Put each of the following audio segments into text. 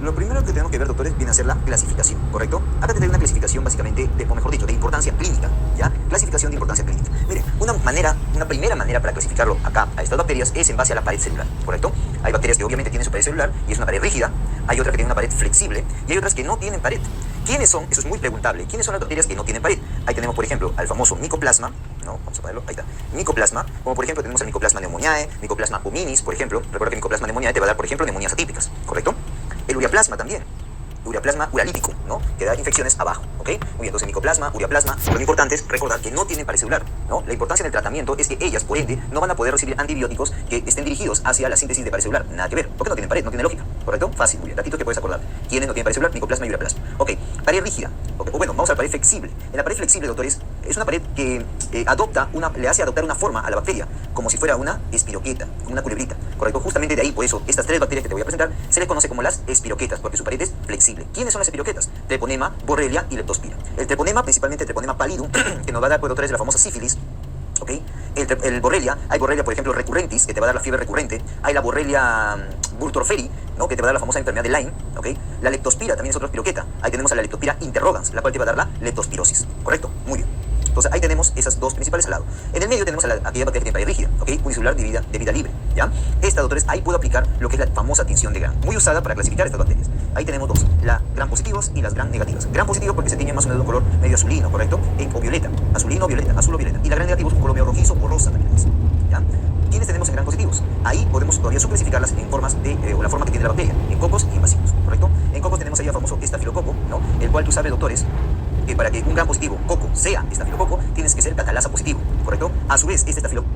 Lo primero que tenemos que ver, doctores, viene a ser la clasificación, ¿correcto? Acá tendré una clasificación básicamente, o mejor dicho, de importancia clínica, ¿ya? Clasificación de importancia clínica. Miren, una primera manera para clasificarlo acá a estas bacterias es en base a la pared celular, ¿correcto? Hay bacterias que obviamente tienen su pared celular y es una pared rígida, hay otras que tienen una pared flexible y hay otras que no tienen pared. ¿Quiénes son? Eso es muy preguntable. ¿Quiénes son las bacterias que no tienen pared? Ahí tenemos, por ejemplo, al famoso Mycoplasma, ¿no? Vamos a ponerlo, ahí está. Mycoplasma, como por ejemplo tenemos el Mycoplasma pneumoniae, Mycoplasma hominis, por ejemplo. Recuerda que Mycoplasma pneumoniae te va a dar, por ejemplo, neumonías atípicas, ¿correcto? El Ureaplasma también. Ureaplasma uralítico, ¿no? Que da infecciones abajo, ¿ok? Muy bien, entonces Mycoplasma, Ureaplasma, lo importante es recordar que no tienen pared celular, ¿no? La importancia del tratamiento es que ellas, por ende, no van a poder recibir antibióticos que estén dirigidos hacia la síntesis de pared celular. Nada que ver, porque no tienen pared, no tiene lógica, ¿correcto? Fácil, muy bien, datitos que puedes acordar. ¿Quiénes no tienen pared celular? Mycoplasma y Ureaplasma. Ok, pared rígida, okay. O bueno, vamos a la pared flexible. En la pared flexible, doctores, es una pared que le hace adoptar una forma a la bacteria, como si fuera una espiroqueta, como una culebrita, ¿correcto? Justamente de ahí, por eso, estas tres bacterias que te voy a presentar se les conoce como las espiroquetas, porque su pared es flexible. ¿Quiénes son las espiroquetas? Treponema, Borrelia y Leptospira. El treponema, principalmente el treponema pallidum, que nos va a dar, pues, doctores, de la famosa sífilis. ¿Ok? El Borrelia, hay Borrelia, por ejemplo, recurrentis, que te va a dar la fiebre recurrente. Hay la Borrelia Burtorferi, ¿no? Que te va a dar la famosa enfermedad de Lyme. ¿Ok? La Leptospira también es otra espiroqueta. Ahí tenemos a la Leptospira interrogans, la cual te va a dar la leptospirosis. ¿Correcto? Muy bien. Entonces ahí tenemos esas dos principales al lado. En el medio tenemos a aquella bacteria que tiene pared rígida, ¿ok? Unicelular de vida libre, ¿ya? Esta, doctores, ahí puedo aplicar lo que es la famosa tinción de Gram, muy usada para clasificar estas bacterias. Ahí tenemos dos, la Gram positivos y las Gram negativas. Gram positivo porque se tiñe más o menos de un color medio azulino, ¿correcto? O violeta, azulino, violeta, azul o violeta. Y la Gram negativos un color medio rojizo o rosa también es, ¿ya? ¿Quiénes tenemos en Gram positivos? Ahí podemos todavía subclasificarlas en formas de, o la forma que tiene la bacteria, en cocos y en bacilos, ¿correcto? En cocos tenemos ahí el famoso estafilococo, ¿no? El cual tú sabes, doctores, que para que un Gram positivo coco sea estafilococo, tienes que ser catalasa positivo, ¿correcto? A su vez, este estafilococo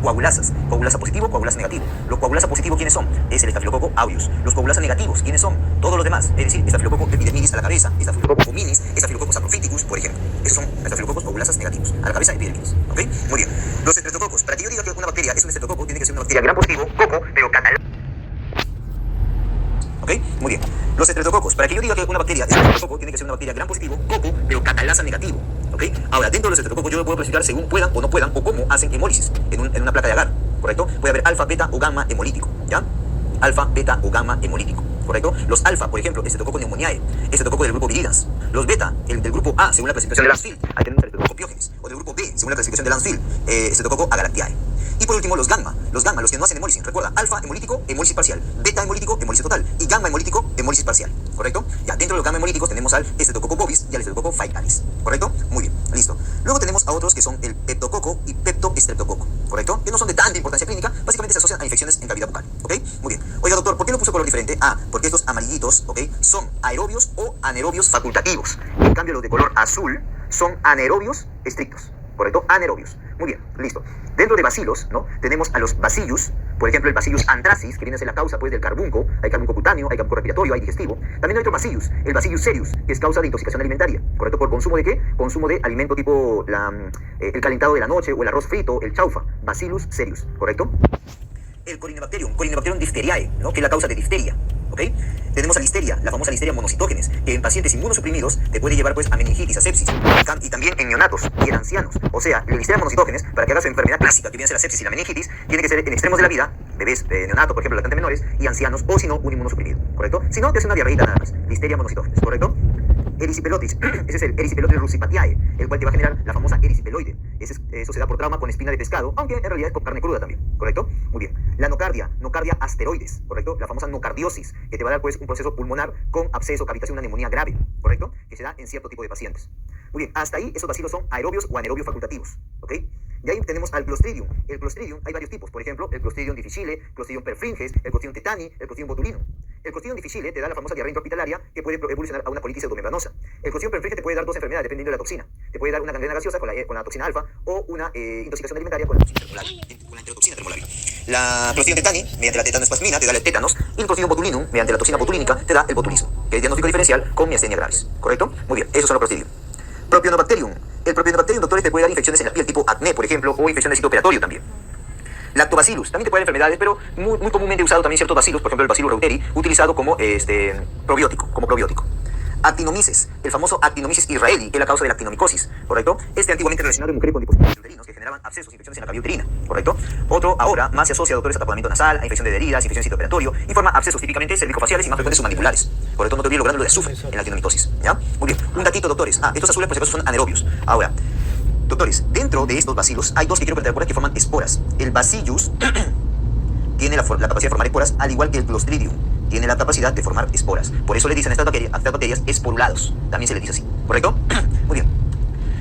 coagulasa positivo, coagulasa negativo. Los coagulasa positivos, ¿quiénes son? Es el estafilococo aureus. Los coagulasa negativos, ¿quiénes son? Todos los demás, es decir, estafilococo epidermidis a la cabeza, estafilococo hominis, estafilococo saprophyticus, por ejemplo. Esos son estafilococos coagulasas negativos, a la cabeza epidermidis, ¿ok? Muy bien. Los estreptococos, para que yo diga que una bacteria es un estreptococo, tiene que ser una bacteria Gram positivo, coco, pero catalasa. ¿Ok? Muy bien. Los estreptococos, para que yo diga que una bacteria es un estreptococo, tiene que ser una bacteria Gram positivo, coco, pero catalasa negativo. ¿Ok? Ahora, dentro de los estreptococos yo lo puedo clasificar según puedan o no puedan o cómo hacen hemólisis en una placa de agar, ¿correcto? Puede haber alfa, beta o gamma hemolítico, ¿ya? Alfa, beta o gamma hemolítico, ¿correcto? Los alfa, por ejemplo, estreptococo pneumoniae, estreptococo del grupo Viridans. Los beta, el del grupo A, según la clasificación de Lansfield, ahí tenemos el estreptococo Piógenes. O del grupo B, según la clasificación de Lansfield, estreptococo agalactiae. Y por último, los gamma, los que no hacen hemólisis. Recuerda, alfa hemolítico, hemólisis parcial, beta hemolítico, hemólisis total, y gamma hemolítico, hemólisis parcial, ¿correcto? Ya, dentro de los gamma hemolíticos tenemos al estreptococo bovis y al estreptococo faecalis, ¿correcto? Muy bien, listo. Luego tenemos a otros que son el peptococo y peptoestreptococo, ¿correcto? Que no son de tanta importancia clínica, básicamente se asocian a infecciones en cavidad bucal, ¿ok? Muy bien. Oiga, doctor, ¿por qué lo puso color diferente? Ah, porque estos amarillitos, ¿ok? Son aerobios o anaerobios facultativos. En cambio, los de color azul son anaerobios estrictos, ¿correcto? Anaerobios. Muy bien, listo. Dentro de bacilos, ¿no? Tenemos a los bacillus, por ejemplo, el bacillus anthracis, que viene a ser la causa, pues, del carbunco. Hay carbunco cutáneo, hay carbunco respiratorio, hay digestivo. También hay otro bacillus, el bacillus cereus, que es causa de intoxicación alimentaria, ¿correcto? ¿Por consumo de qué? Consumo de alimento tipo el calentado de la noche o el arroz frito, el chaufa. Bacillus cereus, ¿correcto? El Corynebacterium diphtheriae, ¿no? Que es la causa de difteria, ¿ok? Tenemos a listeria, la famosa listeria monocitógenes, que en pacientes inmunosuprimidos te puede llevar, pues, a meningitis, a sepsis, y también en neonatos y en ancianos. O sea, la listeria monocitógenes, para que haga su enfermedad clásica, que viene a ser la sepsis y la meningitis, tiene que ser en extremos de la vida, bebés, neonatos, por ejemplo, lactantes menores, y ancianos, o si no, un inmunosuprimido, ¿correcto? Si no, te hace una diarreita nada más, listeria monocitógenes, ¿correcto? Erisipelotis, ese es el Erisipelotis russipatiae, el cual te va a generar la famosa erisipeloide. Eso se da por trauma con espina de pescado, aunque en realidad es con carne cruda también, ¿correcto? Muy bien. La nocardia asteroides, ¿correcto? La famosa nocardiosis, que te va a dar, pues, un proceso pulmonar con absceso, cavitación, una neumonía grave, ¿correcto? Que se da en cierto tipo de pacientes. Muy bien, hasta ahí esos bacilos son aerobios o anaerobios facultativos, ¿ok? Y ahí tenemos al Clostridium. El Clostridium hay varios tipos, por ejemplo, el Clostridium difficile, Clostridium perfringens, el Clostridium tetani, el Clostridium botulinum. El Clostridium difficile te da la famosa diarrea intrahospitalaria que puede evolucionar a una colitis pseudomembranosa. El Clostridium perfringens te puede dar dos enfermedades dependiendo de la toxina. Te puede dar una gangrena gaseosa con la toxina alfa o una intoxicación alimentaria con la toxina tremolaria, con la enterotoxina tremolaria. La Clostridium tetani, mediante la tetanospasmina, te da el tétanos, y el Clostridium botulinum, mediante la toxina botulínica, te da el botulismo, que es diagnóstico diferencial con miastenia gravis, ¿correcto? Muy bien, esos son los Clostridium. Propionobacterium. El Propionobacterium, doctores, te puede dar infecciones en la piel tipo acné, por ejemplo, o infección de sitio operatorio también. Lactobacillus, también te puede dar enfermedades, pero muy comúnmente usado también ciertos bacilos, por ejemplo el Bacillus reuteri, utilizado como probiótico, Actinomyces, el famoso Actinomyces israeli, que es la causa de la actinomicosis, ¿correcto? Este antiguamente relacionado en mujeres con dispositivos uterinos que generaban abscesos e infecciones en la cavidad uterina, ¿correcto? Otro ahora más se asocia, doctores, a taponamiento nasal, a infección de heridas, infección sitooperatorio y forma abscesos típicamente cervicofaciales y más frecuentes submandibulares, ¿correcto? No te olvides los gránulos de azufre en la actinomitosis, ¿ya? Muy bien, un datito, doctores. Estos azules por si acaso son anaerobios. Ahora, doctores, dentro de estos bacilos hay dos que quiero que te acuerdes que forman esporas. El Bacillus tiene la capacidad de formar esporas, al igual que el Clostridium tiene la capacidad de formar esporas. Por eso le dicen a estas bacterias esporulados. También se les dice así, ¿correcto? Muy bien.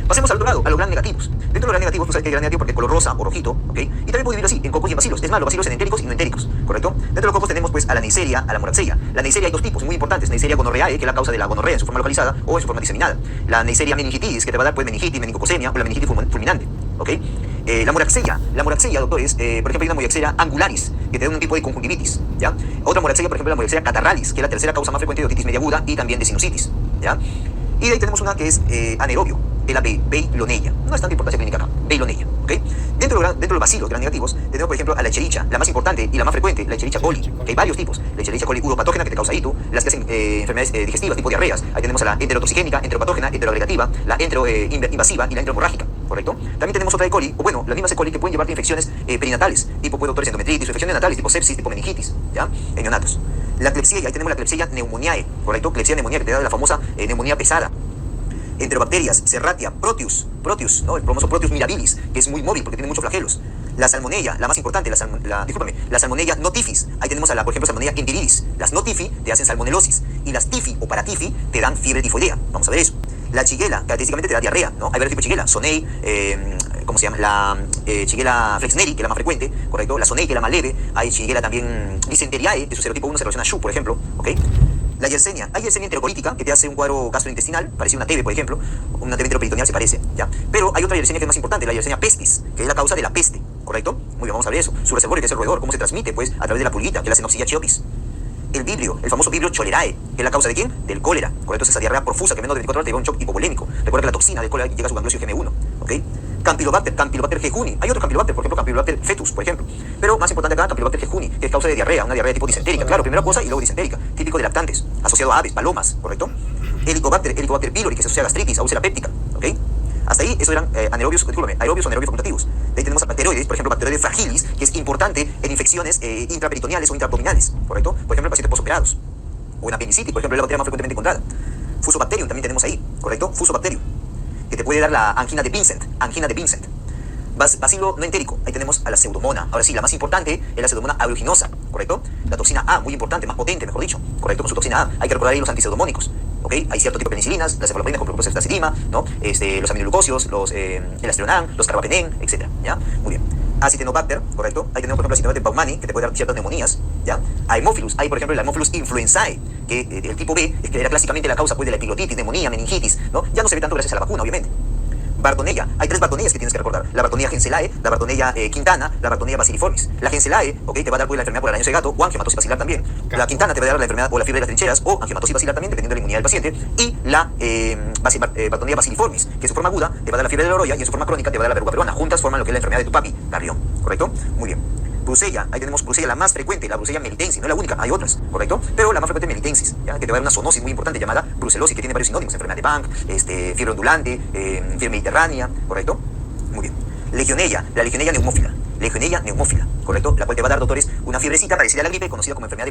Pasemos al otro lado, a los gram negativos. Dentro de los gram negativos, tú sabes que hay gram negativo porque el color rosa o rojito, ¿ok? Y también puede vivir así, en cocos y en bacilos. Es más, los bacilos en entéricos y no entéricos, ¿correcto? Dentro de los cocos tenemos pues a la Neisseria, a la Moraxella. La Neisseria hay dos tipos muy importantes. Neisseria gonorreae, que es la causa de la gonorrea en su forma localizada o en su forma diseminada. La Neisseria meningitidis, que te va a dar pues meningitis, meningococemia o la meningitis fulminante, ¿ok? La Moraxella, doctores, por ejemplo, hay una Moraxella angularis, que te da un tipo de conjuntivitis, ¿ya? Otra Moraxella, por ejemplo, la Moraxella catarralis, que es la tercera causa más frecuente de otitis media aguda y también de sinusitis, ¿ya? Y de ahí tenemos una que es anaerobio, que es la Veillonella. No es tanta importancia clínica acá, Veillonella, ¿ok? Dentro de los bacilos gram negativos, tenemos, por ejemplo, a la Escherichia, la más importante y la más frecuente, la Escherichia coli, que hay varios tipos. La Escherichia coli uropatógena, que te causa hito, las que hacen enfermedades digestivas, tipo diarreas. Ahí tenemos a la enterotoxigénica, enteropatógena, enteroagregativa, la enteroinvasiva y la enterohemorrágica, ¿correcto? También tenemos otra E. coli, o bueno, las mismas E. coli que pueden llevarte infecciones perinatales, tipo, pues, doctores, endometritis, o infecciones natales, tipo sepsis, tipo meningitis, ¿ya? En neonatos. La Klebsiella, ahí tenemos la Klebsiella pneumoniae, ¿correcto? Klebsiella pneumoniae, que te da la famosa neumonía pesada. Enterobacterias, Serratia, Proteus, ¿no? El famoso Proteus mirabilis, que es muy móvil porque tiene muchos flagelos. La Salmonella, la más importante, la Salmonella notifis. Ahí tenemos por ejemplo, Salmonella enteridis. Las notifi te hacen salmonelosis y las tifi o paratifi te dan fiebre tifoidea. Vamos a ver eso. La Shigella, característicamente te da diarrea, ¿no? Hay varios tipos de Shigella. Sonei, ¿cómo se llama? La Shigella flexneri, que es la más frecuente, ¿correcto? La Sonei, que es la más leve. Hay Shigella también Dysenteriae, de su serotipo 1 se relaciona a Shu, por ejemplo, ¿ok? La Yersinia, hay Yersinia enterocolítica, que te hace un cuadro gastrointestinal, parece una TB, por ejemplo, una TB enteroperitoneal se parece, ¿ya? Pero hay otra Yersinia que es más importante, la Yersinia pestis, que es la causa de la peste, ¿correcto? Muy bien, vamos a ver eso. Su reservorio, que es el roedor, cómo se transmite, pues, a través de la pulguita, que es la Xenophthisia chiopis. El vibrio, el famoso vibrio cholerae, que es la causa de ¿quién? Del cólera, ¿correcto? Es esa diarrea profusa que en menos de 24 horas te da un shock hipovolémico. Recuerda que la toxina del cólera llega a su gangliosio GM1, ¿ok? Campylobacter jejuni. Hay otro Campylobacter, por ejemplo, Campylobacter fetus, por ejemplo. Pero más importante acá, Campylobacter jejuni, que es causa de diarrea, una diarrea de tipo disentérica. Claro, primera cosa y luego disentérica, típico de lactantes, asociado a aves, palomas, ¿correcto? Helicobacter pylori, que se asocia a gastritis, a úlcera péptica, ¿ok? Hasta ahí, esos eran aerobios o anaerobios facultativos. De ahí tenemos a bacteroides, por ejemplo, Bacteroides fragilis, que es importante en infecciones intraperitoneales o intraabdominales, ¿correcto? Por ejemplo, en pacientes posoperados. O en apendicitis, por ejemplo, es la bacteria más frecuentemente encontrada. Fusobacterium también tenemos ahí, ¿correcto? Fusobacterium, que te puede dar la angina de Vincent. Bacilo no entérico, ahí tenemos a la Pseudomonas. Ahora sí, la más importante es la Pseudomonas aeruginosa, ¿correcto? La toxina A, muy importante, más potente, mejor dicho, ¿correcto? Con su toxina A. Hay que recordar ahí los antipseudomónicos, ¿ok? Hay cierto tipo de penicilinas, la cefaloprina con procesftacidima, ¿no? Los aminoglucosios, el astronam, los carbapenen, etc. ¿Ya? Muy bien. Acinetobacter, ¿correcto? Ahí tenemos, por ejemplo, Acinetobacter baumannii, que te puede dar ciertas neumonías, ¿ya? A Haemophilus, hay, por ejemplo, el Haemophilus influenzae, que el tipo B es que era clásicamente la causa, pues, de la epiglotitis, neumonía, meningitis, ¿no? Ya no se ve tanto gracias a la vacuna, obviamente. Bartonella, hay 3 Bartonellas que tienes que recordar. La Bartonella genselae, la Bartonella quintana, la Bartonella bacilliformis. La genselae, ok, te va a dar pues la enfermedad por arañoso de gato o angiomatosis basilar también. La quintana te va a dar la enfermedad o la fiebre de las trincheras o angiomatosis basilar también, dependiendo de la inmunidad del paciente. Y la Bartonella bacilliformis, que en su forma aguda te va a dar la fiebre de la oroya y en su forma crónica te va a dar la verruga peruana. Juntas forman lo que es la enfermedad de tu papi, Carrión, ¿correcto? Muy bien. Brucella, ahí tenemos Brucella la más frecuente, la Brucella melitensis, no es la única, hay otras, ¿correcto? Pero la más frecuente es melitensis, ¿ya? Que te va a dar una zoonosis muy importante llamada brucelosis, que tiene varios sinónimos, enfermedad de Bank, fiebre ondulante, fiebre mediterránea, ¿correcto? Muy bien. Legionella, la Legionella neumófila, ¿correcto? La cual te va a dar, doctores, una fiebrecita parecida a la gripe, conocida como enfermedad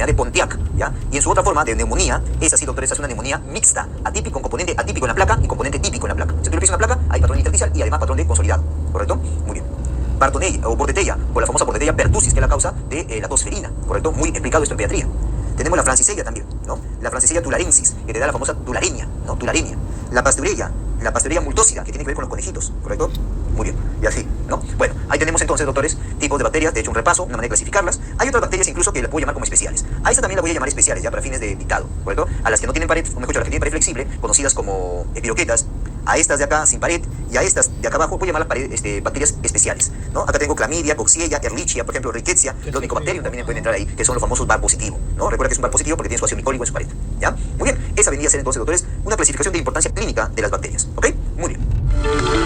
de Pontiac, ¿ya? Y en su otra forma de neumonía, es así, doctores, es una neumonía mixta, atípico, con componente atípico en la placa y componente típico en la placa. Si tú le pides una placa, hay patrón intersticial y además patrón de consolidado, ¿correcto? Muy bien. Bartonella o Bordetella, o la famosa Bordetella pertussis, que es la causa de la tos ferina, ¿correcto? Muy explicado esto en pediatría. Tenemos la Francisella también, ¿no? La Francisella tularensis, que te da la famosa tularemia, ¿no? Tularemia. La Pasteurella multósida, que tiene que ver con los conejitos, ¿correcto? Muy bien, y así, ¿no? Bueno, ahí tenemos entonces, doctores, tipos de bacterias, de hecho un repaso, una manera de clasificarlas. Hay otras bacterias incluso que las puedo llamar como especiales. A esta también la voy a llamar especiales, ya para fines de dictado, ¿correcto? A las que no tienen pared, o mejor dicho, a las que tienen pared flexible, conocidas como epiroquetas. A estas de acá sin pared y a estas de acá abajo voy a llamarlas bacterias especiales, ¿no? Acá tengo Clamidia, Coxiella, Ehrlichia, por ejemplo, Rickettsia, los Mycobacterium también pueden entrar ahí, que son los famosos VAR positivo, ¿no? Recuerda que es un VAR positivo porque tiene su ácido micólico en su pared, ¿ya? Muy bien, esa vendría a ser entonces, doctores, una clasificación de importancia clínica de las bacterias, ¿ok? Muy bien.